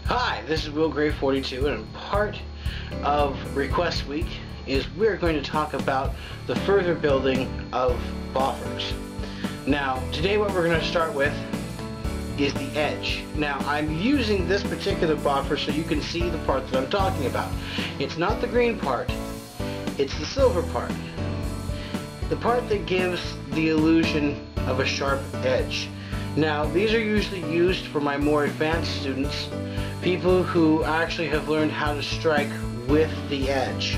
Hi, this is Will42, and part of Request Week is we're going to talk about the further building of boffers. Now, today what we're going to start with is the edge. Now, I'm using this particular boffer so you can see the part that I'm talking about. It's not the green part, it's the silver part. The part that gives the illusion of a sharp edge. Now, these are usually used for my more advanced students, people who actually have learned how to strike with the edge.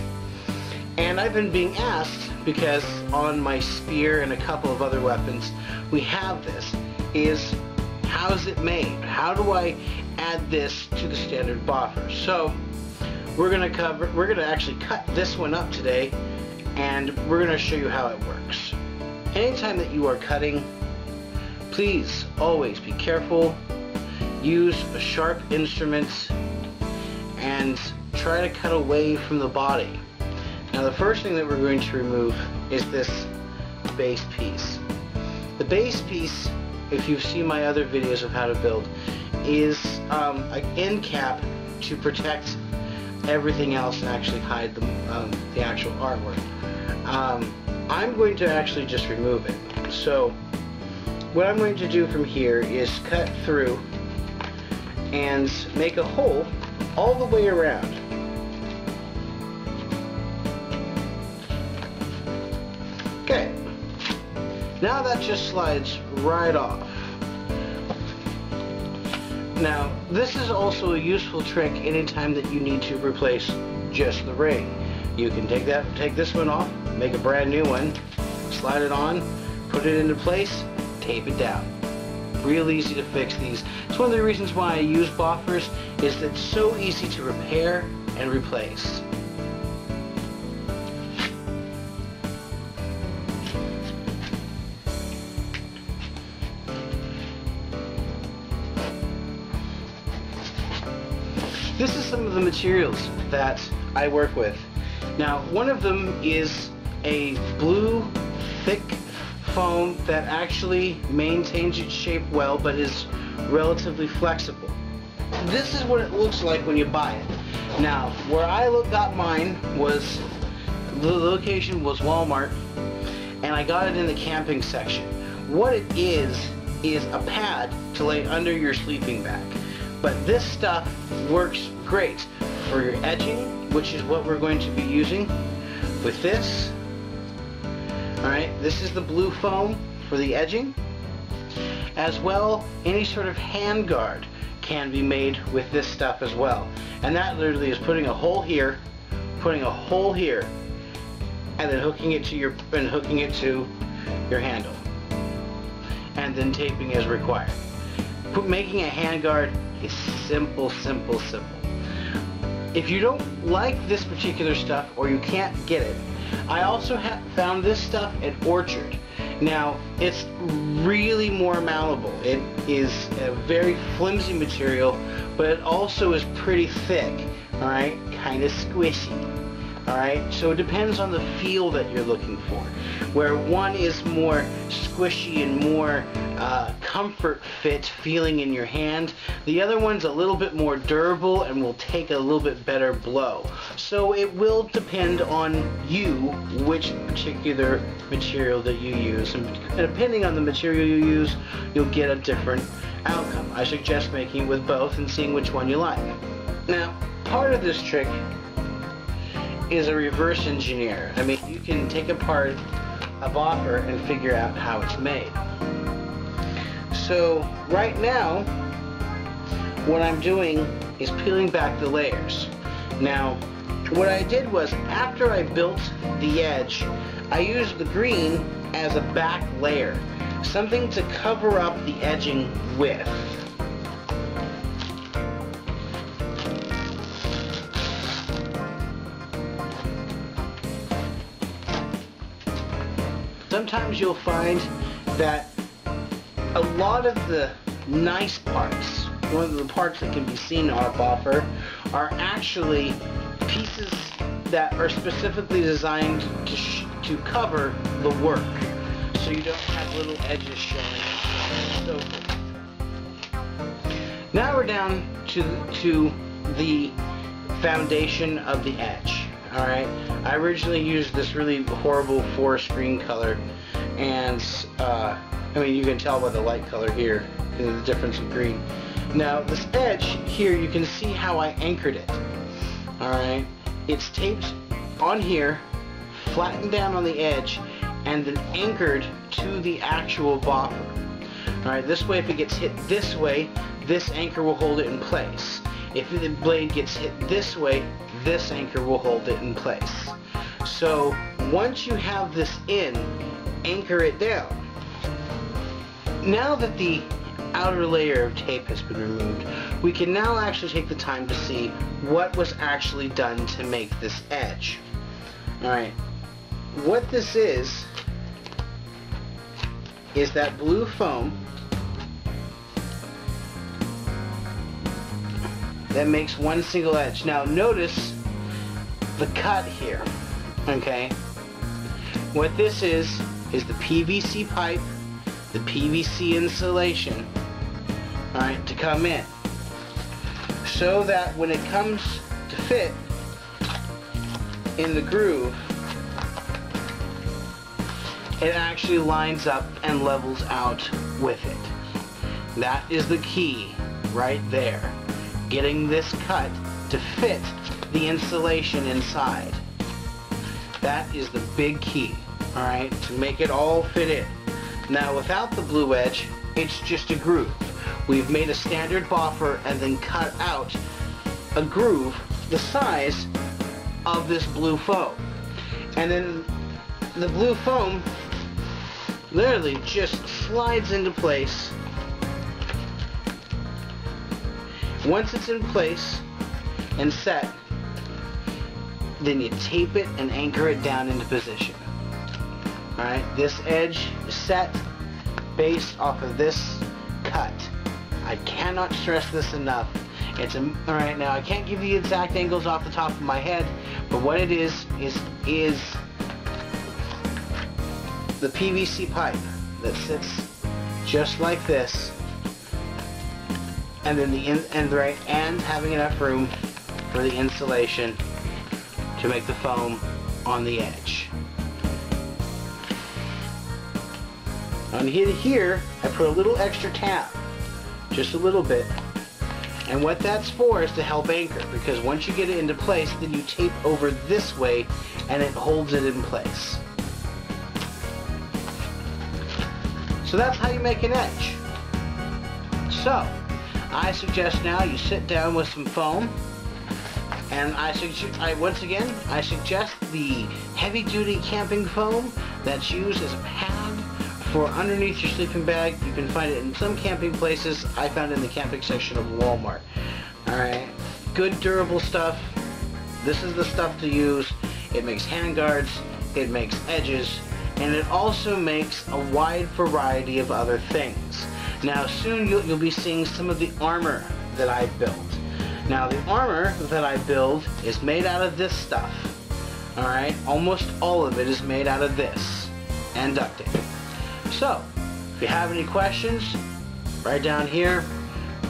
And I've been being asked, because on my spear and a couple of other weapons we have this, is how's it made? How do I add this to the standard boffer? So we're going to actually cut this one up today, and we're going to show you how it works. Anytime that you are cutting, please always be careful. Use a sharp instrument and try to cut away from the body. Now, the first thing that we're going to remove is this base piece. The base piece, if you've seen my other videos of how to build, is an end cap to protect everything else and actually hide the actual artwork. I'm going to actually just remove it. So what I'm going to do from here is cut through and make a hole all the way around. Okay, now that just slides right off. Now, this is also a useful trick anytime that you need to replace just the ring. You can take this one off, make a brand new one, slide it on, put it into place, tape it down. Real easy to fix these. It's one of the reasons why I use boffers, is that it's so easy to repair and replace. This is some of the materials that I work with. Now, one of them is a blue, thick foam that actually maintains its shape well, but is relatively flexible. This is what it looks like when you buy it. Now, where I got mine was, the location was Walmart, and I got it in the camping section. What it is a pad to lay under your sleeping bag. But this stuff works great for your edging, which is what we're going to be using with this. Alright, this is the blue foam for the edging. As well, any sort of hand guard can be made with this stuff as well. And that literally is putting a hole here, putting a hole here, and then hooking it to your handle. And then taping as required. Making a hand guard is simple, simple, simple. If you don't like this particular stuff, or you can't get it, I also found this stuff at Orchard. Now, it's really more malleable. It is a very flimsy material, but it also is pretty thick, alright? Kind of squishy. Alright, so it depends on the feel that you're looking for. Where one is more squishy and more comfort fit feeling in your hand, the other one's a little bit more durable and will take a little bit better blow. So it will depend on you which particular material that you use, and depending on the material you use, you'll get a different outcome. I suggest making it with both and seeing which one you like. Now, part of this trick is a reverse engineer. I mean, you can take apart a boffer and figure out how it's made. So right now, what I'm doing is peeling back the layers. Now, what I did was, after I built the edge, I used the green as a back layer, something to cover up the edging with. Sometimes you'll find that a lot of the nice parts, one of the parts that can be seen on a boffer, are actually pieces that are specifically designed to cover the work, so you don't have little edges showing and so forth. Now we're down to the foundation of the edge. Alright, I originally used this really horrible forest green color, and I mean, you can tell by the light color here, the difference in green. Now this edge here, you can see how I anchored it. Alright, it's taped on here, flattened down on the edge, and then anchored to the actual boffer. Alright, this way if it gets hit this way, this anchor will hold it in place. If the blade gets hit this way, this anchor will hold it in place. So once you have this in, anchor it down. Now that the outer layer of tape has been removed, we can now actually take the time to see what was actually done to make this edge. Alright, what this is that blue foam that makes one single edge. Now notice the cut here, okay? What this is the PVC pipe, the PVC insulation, alright, to come in. So that when it comes to fit in the groove, it actually lines up and levels out with it. That is the key right there. Getting this cut to fit the insulation inside. That is the big key, alright, to make it all fit in. Now without the blue edge, it's just a groove. We've made a standard boffer and then cut out a groove the size of this blue foam. And then the blue foam literally just slides into place. Once it's in place and set, then you tape it and anchor it down into position. Alright, this edge is set based off of this cut. I cannot stress this enough. Alright, now I can't give you the exact angles off the top of my head, but what it is the PVC pipe that sits just like this, and then and having enough room for the insulation to make the foam on the edge. On here, I put a little extra tap, just a little bit, and what that's for is to help anchor, because once you get it into place, then you tape over this way and it holds it in place. So that's how you make an edge. So I suggest now you sit down with some foam, and I suggest the heavy-duty camping foam that's used as a pad for underneath your sleeping bag. You can find it in some camping places. I found it in the camping section of Walmart. Alright, good durable stuff. This is the stuff to use. It makes handguards, it makes edges, and it also makes a wide variety of other things. Now soon you'll be seeing some of the armor that I built. Now the armor that I build is made out of this stuff. Alright, almost all of it is made out of this and duct tape. So, if you have any questions, write down here,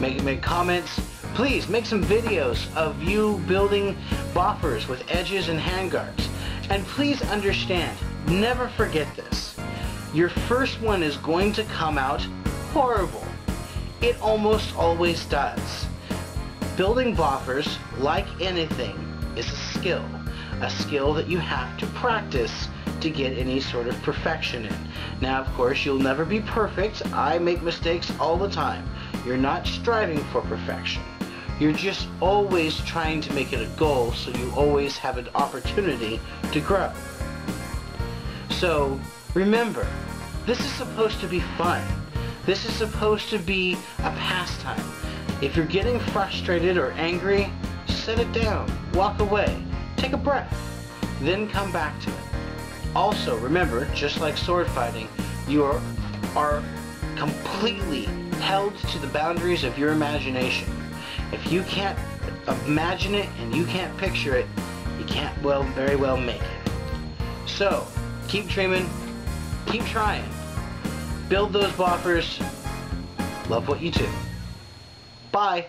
make comments. Please make some videos of you building boffers with edges and handguards. And please understand, never forget this. Your first one is going to come out horrible. It almost always does. Building boffers, like anything, is a skill that you have to practice to get any sort of perfection in. Now, of course, you'll never be perfect. I make mistakes all the time. You're not striving for perfection. You're just always trying to make it a goal, so you always have an opportunity to grow. So, remember, this is supposed to be fun. This is supposed to be a pastime. If you're getting frustrated or angry, set it down, walk away, take a breath, then come back to it. Also, remember, just like sword fighting, you are completely held to the boundaries of your imagination. If you can't imagine it and you can't picture it, you can't very well make it. So, keep dreaming, keep trying, build those boffers, love what you do. Bye!